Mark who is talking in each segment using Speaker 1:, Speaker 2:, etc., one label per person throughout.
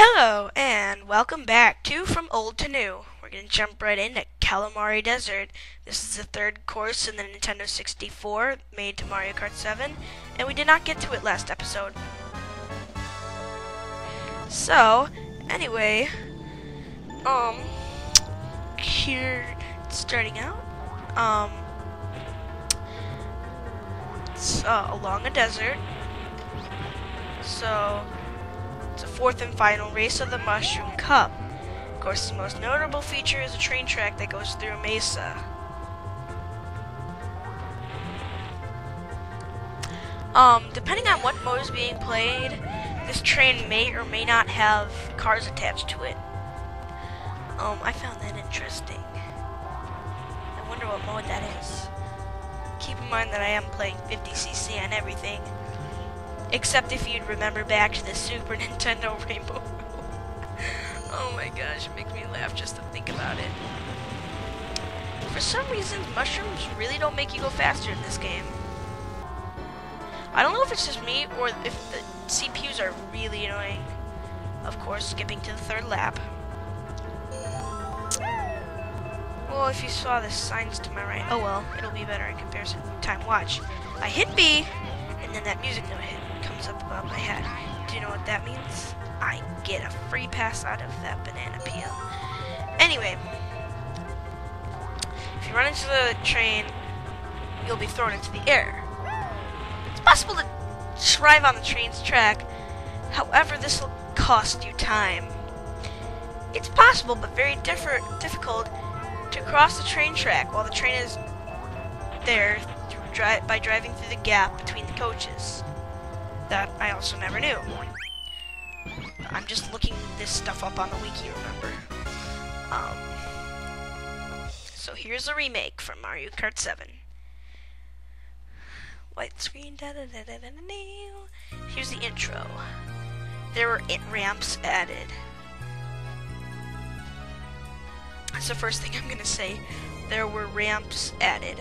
Speaker 1: Hello, and welcome back to From Old to New. We're going to jump right into Calamari Desert. This is the third course in the Nintendo 64, made to Mario Kart 7, and we did not get to it last episode. So, anyway, here, starting out, it's along a desert, so it's a fourth and final race of the Mushroom Cup. Of course, the most notable feature is a train track that goes through a mesa. Depending on what mode is being played, this train may or may not have cars attached to it. I found that interesting. I wonder what mode that is. Keep in mind that I am playing 50cc on everything. Except if you'd remember back to the Super Nintendo Rainbow. Oh my gosh, it makes me laugh just to think about it. For some reason, mushrooms really don't make you go faster in this game. I don't know if it's just me or if the CPUs are really annoying. Of course, skipping to the third lap. Well, if you saw the signs to my right, oh well, it'll be better in comparison. Time, watch. I hit B, and then that music note comes up above my head. Do you know what that means? I get a free pass out of that banana peel. Anyway, if you run into the train, you'll be thrown into the air. It's possible to drive on the train's track, however this will cost you time. It's possible, but very difficult to cross the train track while the train is there by driving through the gap between the coaches. That I also never knew. I'm just looking this stuff up on the wiki, remember? So here's a remake from Mario Kart 7. White screen, Here's the intro. There were ramps added. That's the first thing I'm gonna say. There were ramps added.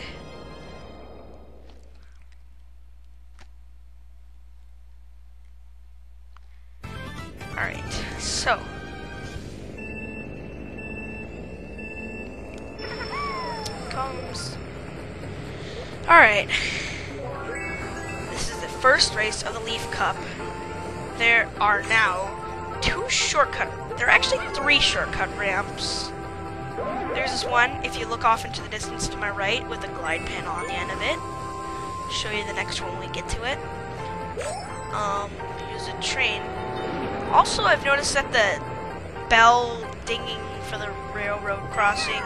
Speaker 1: Alright, so comes. Alright. This is the first race of the Leaf Cup. There are now there are actually 3 shortcut ramps. There's this one, if you look off into the distance to my right, with a glide panel on the end of it. Show you the next one when we get to it. Here's a train. Also, I've noticed that the bell dinging for the railroad crossing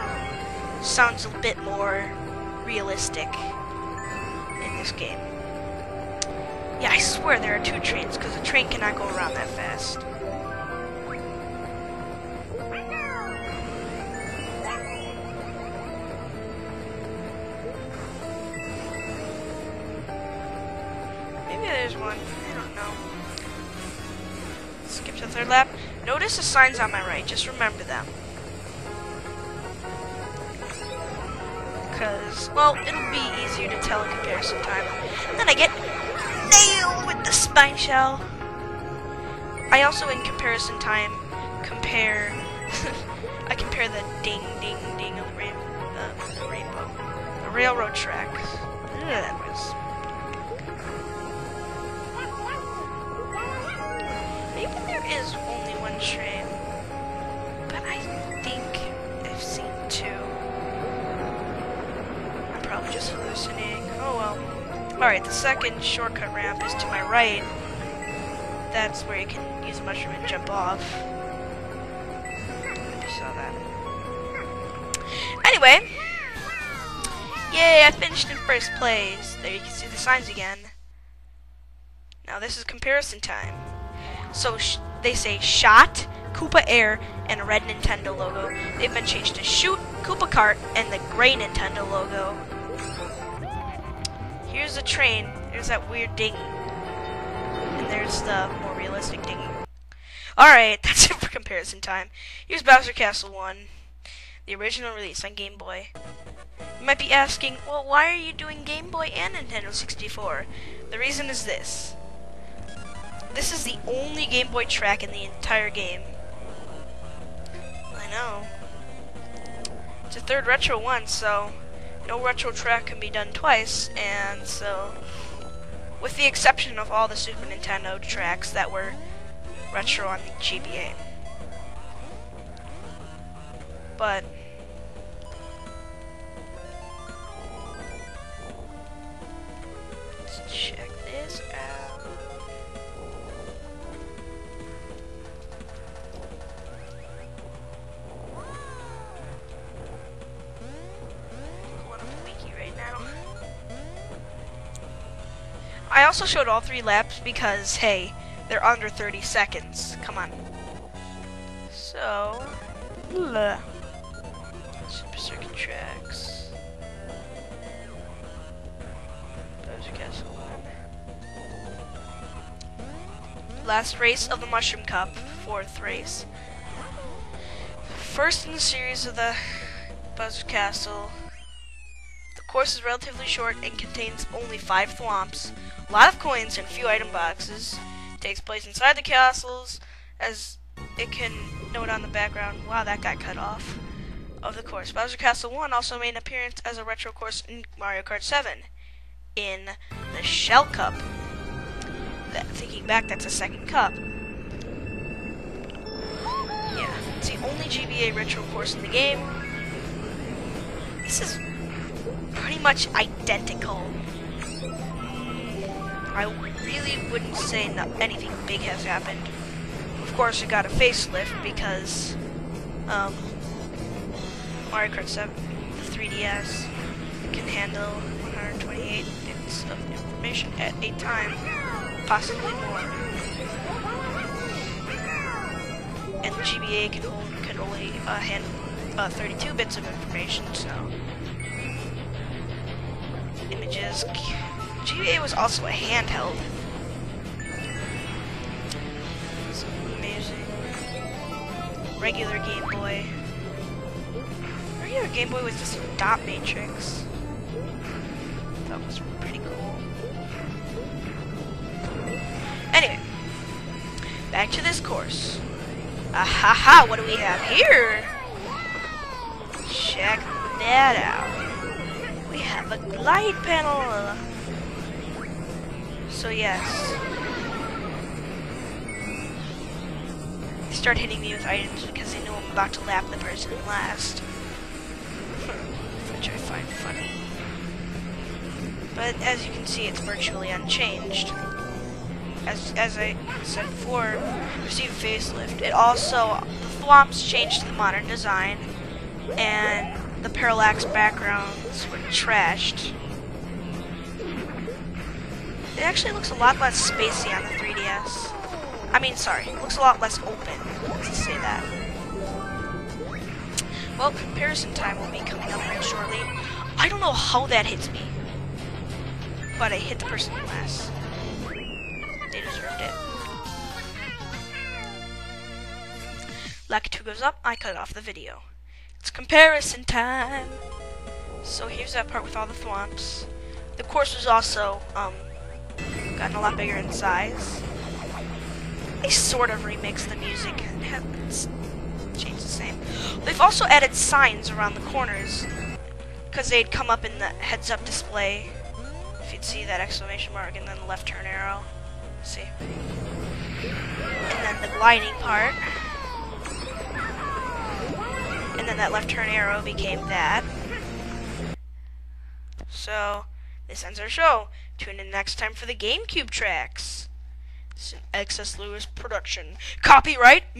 Speaker 1: sounds a bit more realistic in this game. Yeah, I swear there are 2 trains, because a train cannot go around that fast. Maybe there's one. I don't know. Skip to the third lap. Notice the signs on my right. Just remember them. Because, well, it'll be easier to tell in comparison time. And then I get nailed with the spine shell. I also, in comparison time, I compare the ding, ding, ding of the rainbow. The railroad track. That was. Maybe there is only 1 train, but I think I've seen 2. I'm probably just hallucinating. Oh well. Alright, the second shortcut ramp is to my right. That's where you can use a mushroom and jump off. If you saw that. Anyway. Yay, I finished in first place. There you can see the signs again. Now this is comparison time. So they say Shot, Koopa Air, and a red Nintendo logo. They've been changed to Shoot, Koopa Kart, and the gray Nintendo logo. Here's the train. There's that weird dinging. And there's the more realistic dinging. Alright, that's it for comparison time. Here's Bowser Castle 1. The original release on Game Boy. You might be asking, well, why are you doing Game Boy and Nintendo 64? The reason is this. This is the only Game Boy track in the entire game. I know. It's a third retro one, so no retro track can be done twice, and so, with the exception of all the Super Nintendo tracks that were retro on the GBA. But let's check this out. Pulling up the wiki right now. I also showed all 3 laps because, hey, they're under 30 seconds. Come on. So, Super Circuit tracks. Bowser Castle 1. Last race of the Mushroom Cup, 4th race. First in the series of the Bowser Castle. The course is relatively short and contains only 5 thwomps, a lot of coins, and few item boxes. It takes place inside the castles, as it can note on the background. Wow, that got cut off. Of the course. Bowser Castle 1 also made an appearance as a retro course in Mario Kart 7 in the Shell Cup. Thinking back, that's a second cup. Yeah, it's the only GBA retro course in the game. This is pretty much identical. I really wouldn't say anything big has happened. Of course, it got a facelift because Mario Kart 7, the 3DS, can handle 128 bits of information at a time, possibly more. And the GBA can only handle 32 bits of information, so images. GBA was also a handheld. It's amazing. Regular Game Boy. Regular Game Boy was just a dot matrix. That was pretty cool. Anyway, back to this course. Ahaha, what do we have here? Check that out. We have a glide panel. So yes. They start hitting me with items because they know I'm about to lap the person last. Which I find funny. But as you can see, it's virtually unchanged. As I said before, received a facelift. It also, the thwomps changed to the modern design, and the parallax backgrounds were trashed. It actually looks a lot less spacey on the 3DS. I mean, sorry, it looks a lot less open, let's say that. Well, comparison time will be coming up real shortly. I don't know how that hits me, but I hit the person last. They deserved it. Like 2 goes up, I cut off the video. It's comparison time. So here's that part with all the thwomps. The course was also gotten a lot bigger in size. They sort of remixed the music and it's changed the same. They've also added signs around the corners because they'd come up in the heads-up display. If you'd see that exclamation mark and then the left turn arrow. See? And then the gliding part. And then that left turn arrow became that. So, this ends our show. Tune in next time for the GameCube tracks. It's an Excess Lewis production. Copyright